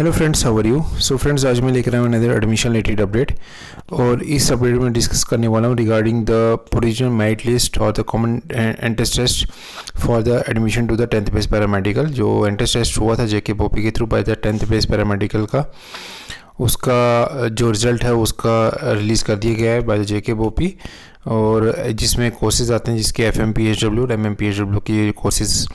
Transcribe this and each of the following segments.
Hello friends, how are you. So friends, आज मैं लेकर आया हूँ अनदर एडमिशन रिलेटेड अपडेट। और इस अपडेट में डिस्कस करने वाला हूँ regarding the provisional merit list और the common entrance test for the admission to the 10th base paramedical. जो एंट्रेंस टेस्ट हुआ था जेके पॉपी के through by the 10th base paramedical का, उसका जो रिज़ल्ट है उसका रिलीज़ कर दिया गया है बाय द जेके पॉपी। और जिसमें कोर्सेज आते हैं, जिसके FMPHW और MMPHW की कोर्सेज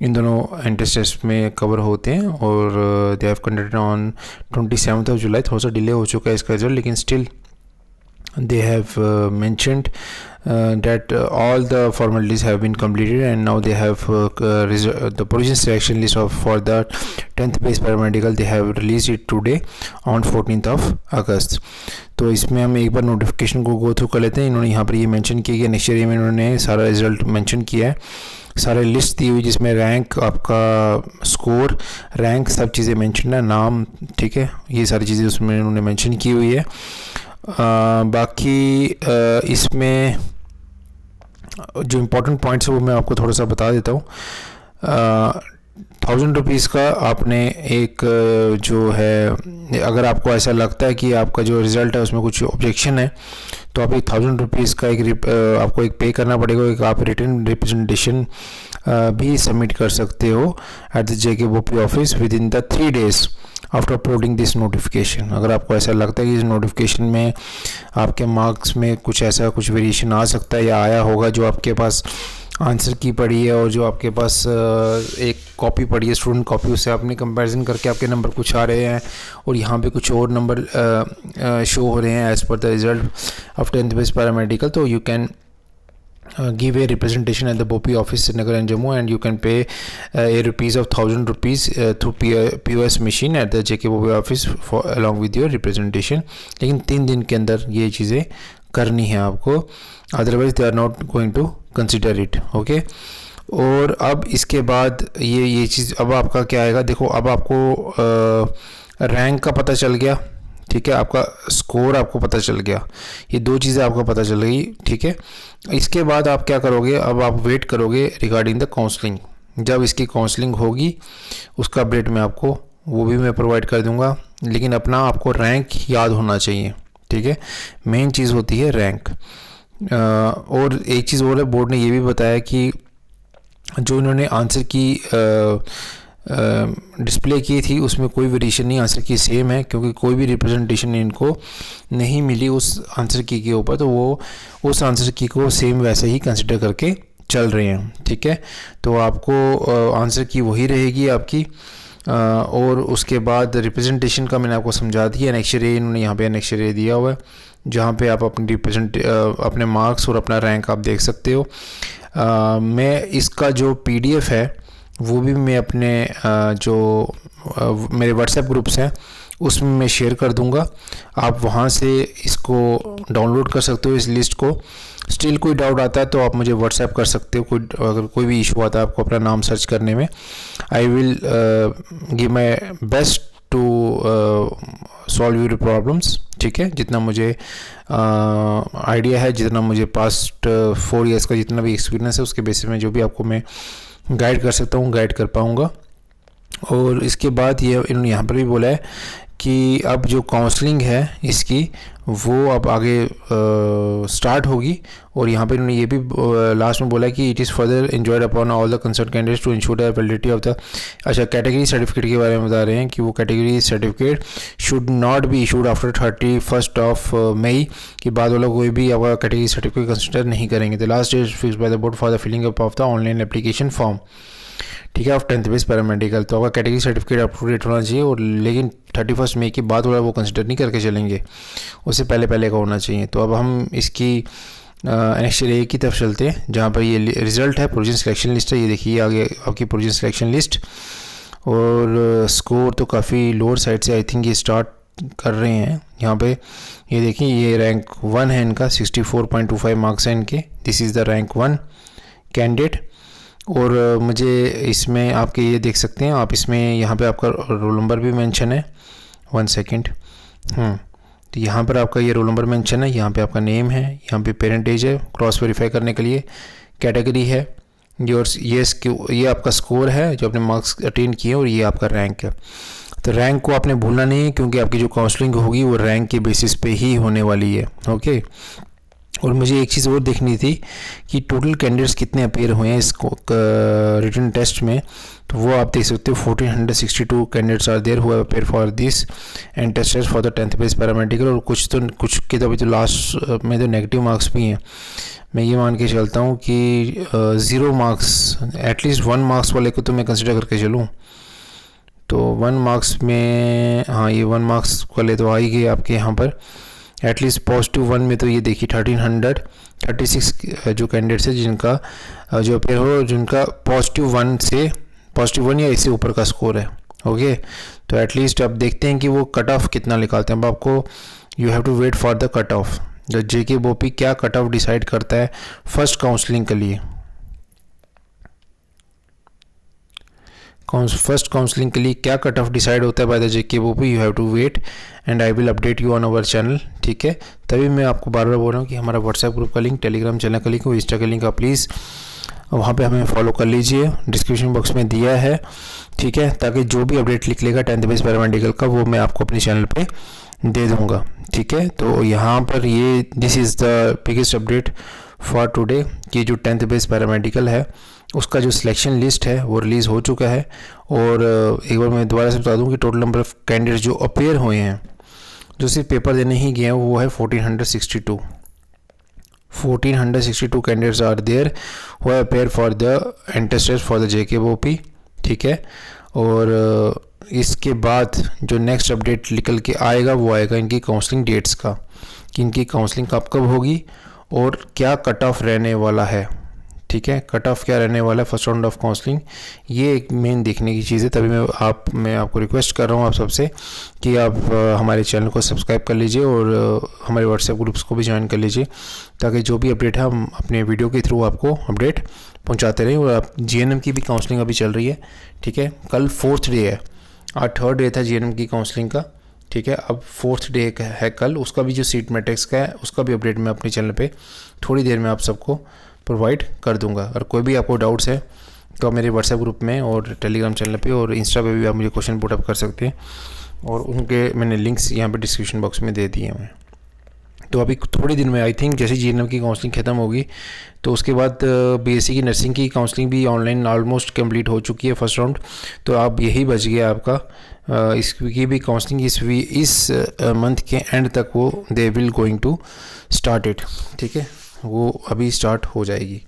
इन दोनों एंट्रेंस टेस्ट में कवर होते हैं। और they have conducted on 27th of July. थोड़ा सा डिले हो चुका है इसका रिजल्ट, लेकिन still they have mentioned that all the formalities have been completed and now they have the provisional selection list for the 10th base paramedical. They have released it today on 14th of August. तो इसमें हम एक बार notification को go through कर लेते हैं। इन्होंने यहाँ पर ये मेंशन किया कि नेक्स्ट ईयर में इन्होंने सारा रिजल्ट मेंशन किया है, सारे लिस्ट दी हुई जिसमें रैंक, आपका स्कोर, रैंक, सब चीज़ें मेंशन है, नाम, ठीक है, ये सारी चीज़ें उसमें इन्होंने मेंशन की हुई है। बाकी इसमें जो इम्पोर्टेंट पॉइंट्स है वो मैं आपको थोड़ा सा बता देता हूँ। 1000 रुपीज़ का आपने एक जो है, अगर आपको ऐसा लगता है कि आपका जो रिज़ल्ट है उसमें कुछ ऑब्जेक्शन है, तो आप 1000 रुपीज़ का आपको एक पे करना पड़ेगा। एक आप रिटन रिप्रेजेंटेशन भी सबमिट कर सकते हो at the JKPOP office with in the 3 days after uploading this notification. अगर आपको ऐसा लगता है कि इस नोटिफिकेशन में आपके मार्क्स में कुछ वेरिएशन आ सकता है या आया होगा, जो आपके पास आंसर की पड़ी है और जो आपके पास एक कॉपी पड़ी है, स्टूडेंट कॉपी, उससे आपने कंपैरिजन करके आपके नंबर कुछ आ रहे हैं और यहाँ पे कुछ और नंबर शो हो रहे हैं as per the result of 10th base paramedical, तो you can give a representation at the BOPI office Srinagar and Jammu, and you can pay a rupees of 1000 rupees through POS machine at the JKPOP office for along with your representation. लेकिन 3 दिन के अंदर ये चीज़ें करनी है आपको, otherwise they are not going to consider it, okay. और अब इसके बाद ये चीज़ अब आपका क्या आएगा, देखो अब आपको रैंक का पता चल गया, ठीक है, आपका स्कोर आपको पता चल गया, ये 2 चीज़ें आपको पता चल गई, ठीक है। इसके बाद आप क्या करोगे, अब आप वेट करोगे रिगार्डिंग द काउंसलिंग। जब इसकी काउंसलिंग होगी उसका अपडेट मैं आपको वो भी मैं प्रोवाइड कर दूंगा, लेकिन अपना आपको रैंक याद होना चाहिए, ठीक है, मेन चीज़ होती है रैंक। और एक चीज़ और है, बोर्ड ने ये भी बताया कि जो इन्होंने आंसर की डिस्प्ले की थी उसमें कोई वेरिएशन नहीं, आंसर की सेम है, क्योंकि कोई भी रिप्रेजेंटेशन इनको नहीं मिली उस आंसर की के ऊपर, तो वो उस आंसर की को सेम वैसे ही कंसिडर करके चल रहे हैं, ठीक है। तो आपको आंसर की वही रहेगी आपकी। और उसके बाद रिप्रेजेंटेशन का मैंने आपको समझा दिया, नेक्स्ट इन्होंने यहाँ पे नेक्स्ट दिया हुआ है, जहाँ पे आप अपनी अपने मार्क्स और अपना रैंक आप देख सकते हो। मैं इसका जो PDF है वो भी मैं अपने जो मेरे WhatsApp ग्रुप्स हैं उसमें मैं शेयर कर दूंगा, आप वहाँ से इसको डाउनलोड कर सकते हो, इस लिस्ट को। स्टिल कोई डाउट आता है तो आप मुझे WhatsApp कर सकते हो, अगर कोई भी इशू आता है आपको अपना नाम सर्च करने में, I will give my best to solve your problems, ठीक है। जितना मुझे आइडिया है, जितना मुझे पास्ट 4 years का जितना भी एक्सपीरियंस है, उसके बेसिस में जो भी आपको मैं गाइड कर सकता हूँ गाइड कर पाऊँगा। और इसके बाद ये इन्होंने यहाँ पर भी बोला है कि अब जो काउंसलिंग है इसकी वो अब आगे स्टार्ट होगी। और यहाँ पर इन्होंने ये भी लास्ट में बोला है कि it is further enjoyed upon all the concern candidates to ensure the validity of the, अच्छा, कैटेगरी सर्टिफिकेट के बारे में बता रहे हैं कि वो category certificate should not be issued after 31st of May के बाद वो लोग कोई भी आपका कैटेगरी सर्टिफिकेट कंसिडर नहीं करेंगे। The last date fixed by the board for the filling up of the online application form, ठीक है, ऑफ 10th बेस पैरामेडिकल। तो आपका category certificate up to date होना चाहिए, और लेकिन 31st May के बाद वाला वो कंसिडर नहीं करके चलेंगे, उससे पहले का होना चाहिए। तो अब हम इसकी नेक्स्ट A की तरफ चलते हैं, जहाँ पर ये रिज़ल्ट है, प्रोविजनल सिलेक्शन लिस्ट है। ये देखिए आगे आपकी प्रोविजनल सिलेक्शन लिस्ट, और स्कोर तो काफ़ी लोअर साइड से आई थिंक ये स्टार्ट कर रहे हैं। यहाँ पे ये देखिए, ये रैंक 1 है इनका, 64.25 मार्क्स हैं इनके, this is the rank 1 candidate. और मुझे इसमें आपके ये देख सकते हैं आप, इसमें यहाँ पे आपका रोल नंबर भी मेंशन है, 1 सेकेंड, तो यहाँ पर आपका ये रोल नंबर मेंशन है, यहाँ पे आपका नेम है, यहाँ पे पेरेंट एज है, क्रॉस वेरीफाई करने के लिए कैटेगरी है, ये आपका स्कोर है जो आपने मार्क्स अटेन किए, और ये आपका रैंक है। तो रैंक को आपने भूलना नहीं है, क्योंकि आपकी जो काउंसलिंग होगी वो रैंक के बेसिस पे ही होने वाली है। ओके। और मुझे एक चीज़ और देखनी थी कि टोटल कैंडिडेट्स कितने अपेयर हुए हैं इस रिटन टेस्ट में। तो वो आप देख सकते हो 1462 candidates are there who have appear for this and tested for the 10th base paramedical. और कुछ के तो अभी तो लास्ट में तो नेगेटिव मार्क्स भी हैं। मैं ये मान के चलता हूँ कि 0 मार्क्स, एटलीस्ट 1 मार्क्स वाले को तो मैं कंसिडर करके चलूँ। तो 1 मार्क्स में, हाँ ये 1 मार्क्स वाले तो आ ही गए आपके यहाँ पर। एटलीस्ट +1 में तो ये देखिए 1336 जो कैंडिडेट्स है जिनका जो अपेयर हो, जिनका +1 या इससे ऊपर का स्कोर है। ओके। तो एटलीस्ट अब देखते हैं कि वो कट ऑफ कितना निकालते हैं। अब आपको you have to wait for the cut off. जो जेके बोपी क्या कट ऑफ डिसाइड करता है फर्स्ट काउंसलिंग के लिए, फर्स्ट काउंसलिंग के लिए क्या कट ऑफ डिसाइड होता है by the JK BOPEE, you have to wait and I will update you on our channel. ठीक है। तभी मैं आपको बार बार बोल रहा हूँ कि हमारा व्हाट्सएप ग्रुप का लिंक, टेलीग्राम चैनल का लिंक और इंस्टा का लिंक का प्लीज़ वहाँ पे हमें फॉलो कर लीजिए, डिस्क्रिप्शन बॉक्स में दिया है। ठीक है। ताकि जो भी अपडेट निकलेगा 10th बेस पैरामेडिकल का वो मैं आपको अपने चैनल पे दे दूँगा। ठीक है। तो यहाँ पर ये this is the biggest update for today कि जो 10th बेस पैरामेडिकल है उसका जो सिलेक्शन लिस्ट है वो रिलीज़ हो चुका है। और एक बार मैं दोबारा से बता दूं कि टोटल नंबर ऑफ़ कैंडिडेट्स जो अपेयर हुए हैं, जो सिर्फ पेपर देने ही गए हैं, वो है 1462। 1462 candidates are there who have appear for the entrance test for the JK BOPEE. ठीक है। और इसके बाद जो नेक्स्ट अपडेट निकल के आएगा वो आएगा इनकी काउंसलिंग डेट्स का, कि इनकी काउंसलिंग कब कब होगी और क्या कट ऑफ रहने वाला है। ठीक है। कट ऑफ क्या रहने वाला है फर्स्ट राउंड ऑफ काउंसलिंग, ये एक मेन देखने की चीज़ है। तभी मैं आपको रिक्वेस्ट कर रहा हूँ आप सबसे कि आप हमारे चैनल को सब्सक्राइब कर लीजिए और हमारे व्हाट्सएप ग्रुप्स को भी ज्वाइन कर लीजिए, ताकि जो भी अपडेट है हम अपने वीडियो के थ्रू आपको अपडेट पहुँचाते रहें। और आप जीएनएम की भी काउंसलिंग अभी चल रही है। ठीक है। कल 4th डे है, आज 3rd डे था जीएनएम की काउंसलिंग का। ठीक है। अब 4th डे है कल, उसका भी जो सीट मैट्रिक्स का है उसका भी अपडेट मैं अपने चैनल पे थोड़ी देर में आप सबको प्रोवाइड कर दूंगा। और कोई भी आपको डाउट्स है तो आप मेरे व्हाट्सएप ग्रुप में और टेलीग्राम चैनल पे और इंस्टा पे भी आप मुझे क्वेश्चन पुट अप कर सकते हैं, और उनके मैंने लिंक्स यहाँ पे डिस्क्रिप्शन बॉक्स में दे दिए हैं। तो अभी थोड़ी दिन में आई थिंक जैसे जीएनएम की काउंसलिंग ख़त्म होगी तो उसके बाद बीएससी की नर्सिंग की काउंसलिंग भी ऑनलाइन ऑलमोस्ट कंप्लीट हो चुकी है फर्स्ट राउंड। तो अब यही बच गया आपका इसकी भी काउंसलिंग इस मंथ के एंड तक वो they will going to start it. ठीक है। वो अभी स्टार्ट हो जाएगी।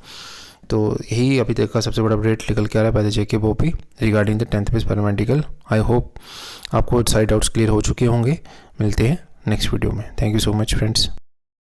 तो यही अभी तक का सबसे बड़ा अपडेट निकल के आ रहा है by the JK Bopi regarding the 10th base paramedical. I hope आपको सारे डाउट्स क्लियर हो चुके होंगे। मिलते हैं नेक्स्ट वीडियो में। Thank you so much friends.